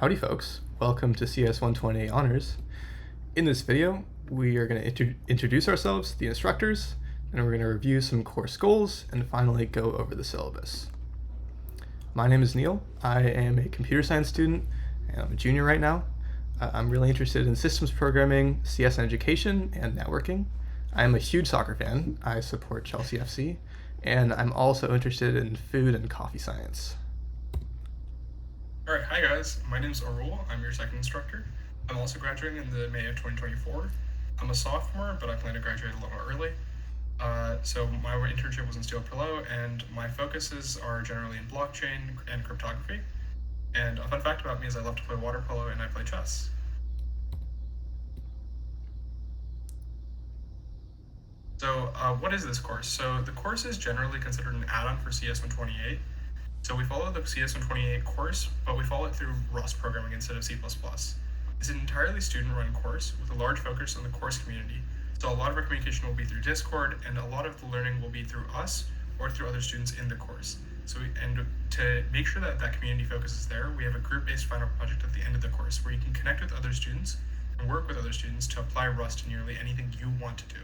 Howdy folks, welcome to CS 120 Honors. In this video, we are going to introduce ourselves, the instructors, and we're going to review some course goals, and finally go over the syllabus. My name is Neil. I am a computer science student, and I'm a junior right now. I'm really interested in systems programming, CS and education, and networking. I am a huge soccer fan. I support Chelsea FC, and I'm also interested in food and coffee science. Alright, hi guys, my name's Arul, I'm your second instructor. I'm also graduating in the May of 2024. I'm a sophomore, but I plan to graduate a little early. So my internship was in Steel Perlow, and my focuses are generally in blockchain and cryptography. And a fun fact about me is I love to play water polo and I play chess. So what is this course? So the course is generally considered an add-on for CS 128. So we follow the CS 128 course, but we follow it through Rust programming instead of C++. It's an entirely student-run course with a large focus on the course community. So a lot of our communication will be through Discord, and a lot of the learning will be through us or through other students in the course. And to make sure that that community focus is there, we have a group-based final project at the end of the course where you can connect with other students and work with other students to apply Rust to nearly anything you want to do.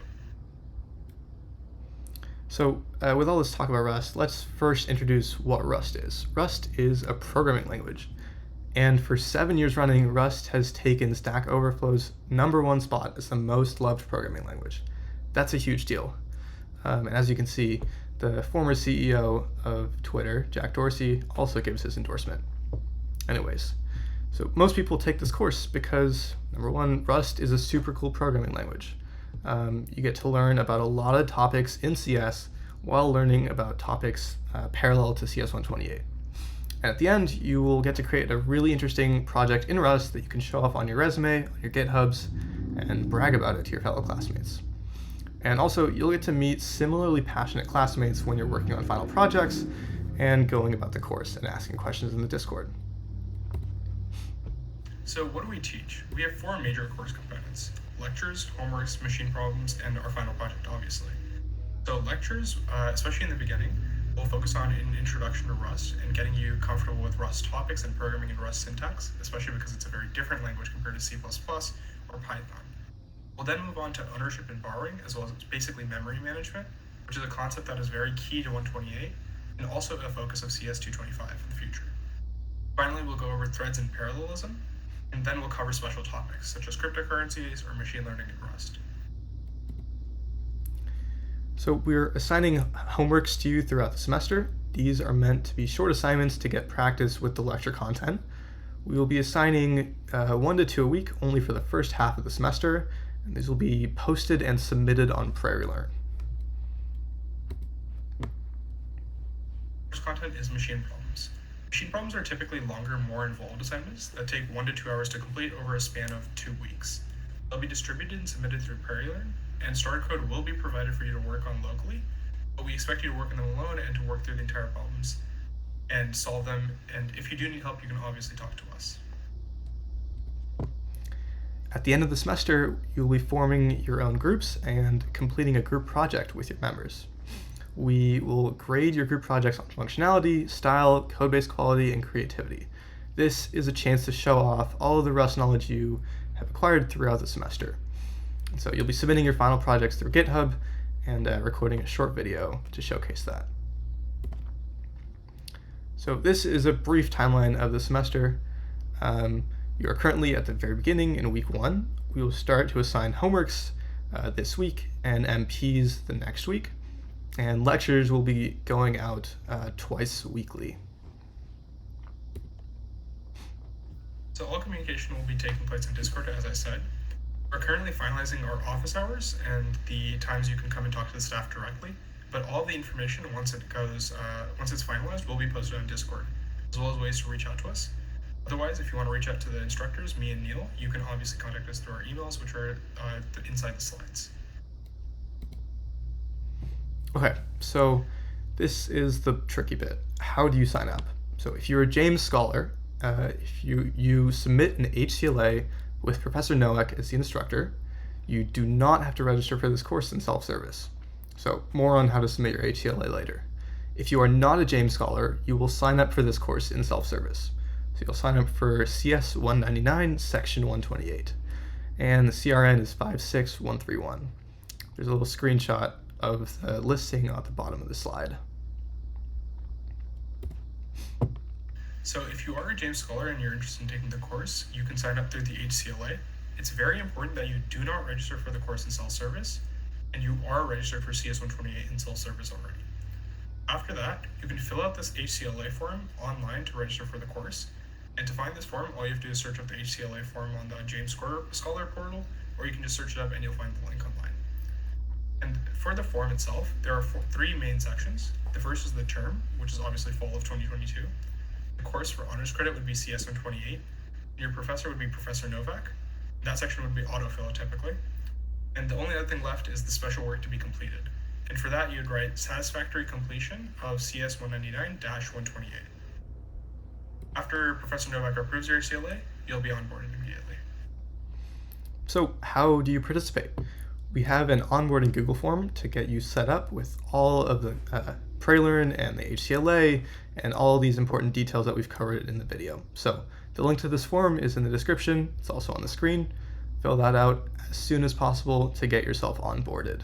So with all this talk about Rust, let's first introduce what Rust is. Rust is a programming language. And for 7 years running, Rust has taken Stack Overflow's #1 spot as the most loved programming language. That's a huge deal. And as you can see, the former CEO of Twitter, Jack Dorsey, also gives his endorsement. Anyways, so most people take this course because, #1, Rust is a super cool programming language. You get to learn about a lot of topics in CS while learning about topics parallel to CS 128. And at the end, you will get to create a really interesting project in Rust that you can show off on your resume, on your GitHubs, and brag about it to your fellow classmates. And also, you'll get to meet similarly passionate classmates when you're working on final projects and going about the course and asking questions in the Discord. So what do we teach? We have 4 major course components: lectures, homeworks, machine problems, and our final project, obviously. So lectures, especially in the beginning, will focus on an introduction to Rust and getting you comfortable with Rust topics and programming in Rust syntax, especially because it's a very different language compared to C++ or Python. We'll then move on to ownership and borrowing, as well as basically memory management, which is a concept that is very key to 128 and also a focus of CS 225 in the future. Finally, we'll go over threads and parallelism, and then we'll cover special topics such as cryptocurrencies or machine learning in Rust. So we're assigning homeworks to you throughout the semester. These are meant to be short assignments to get practice with the lecture content. We will be assigning 1 to 2 a week only for the first half of the semester, and these will be posted and submitted on Prairie Learn. First content is machine problems. Machine problems are typically longer, more involved assignments that take 1 to 2 hours to complete over a span of 2 weeks. They'll be distributed and submitted through Prairie Learn, and starter code will be provided for you to work on locally, but we expect you to work on them alone and to work through the entire problems and solve them. And if you do need help, you can obviously talk to us. At the end of the semester, you'll be forming your own groups and completing a group project with your members. We will grade your group projects on functionality, style, code-based quality, and creativity. This is a chance to show off all of the Rust knowledge you have acquired throughout the semester. So you'll be submitting your final projects through GitHub and recording a short video to showcase that. So this is a brief timeline of the semester. You are currently at the very beginning in week 1. We will start to assign homeworks this week and MPs the next week. And lectures will be going out twice weekly. So all communication will be taking place in Discord, as I said. We're currently finalizing our office hours and the times you can come and talk to the staff directly, but all the information, once it's finalized, will be posted on Discord, as well as ways to reach out to us. Otherwise, if you want to reach out to the instructors, me and Neil, you can obviously contact us through our emails, which are inside the slides. Okay, so this is the tricky bit. How do you sign up? So if you're a James Scholar, if you submit an HCLA with Professor Nowak as the instructor, you do not have to register for this course in self-service. So more on how to submit your HCLA later. If you are not a James Scholar, you will sign up for this course in self-service. So you'll sign up for CS 199, section 128. And the CRN is 56131. There's a little screenshot of the listing at the bottom of the slide. So if you are a James Scholar and you're interested in taking the course, you can sign up through the HCLA. It's very important that you do not register for the course in self-service, and you are registered for CS 128 in self-service already. After that, you can fill out this HCLA form online to register for the course. And to find this form, all you have to do is search up the HCLA form on the James Scholar portal, or you can just search it up and you'll find the link online. And for the form itself, there are three main sections. The first is the term, which is obviously fall of 2022. The course for honors credit would be CS 128. Your professor would be Professor Novak. That section would be autofill typically. And the only other thing left is the special work to be completed. And for that, you'd write satisfactory completion of CS 199-128. After Professor Novak approves your HCLA, you'll be onboarded immediately. So how do you participate? We have an onboarding Google form to get you set up with all of the PraeLearn and the HCLA and all these important details that we've covered in the video. So the link to this form is in the description. It's also on the screen. Fill that out as soon as possible to get yourself onboarded.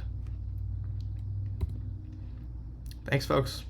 Thanks, folks.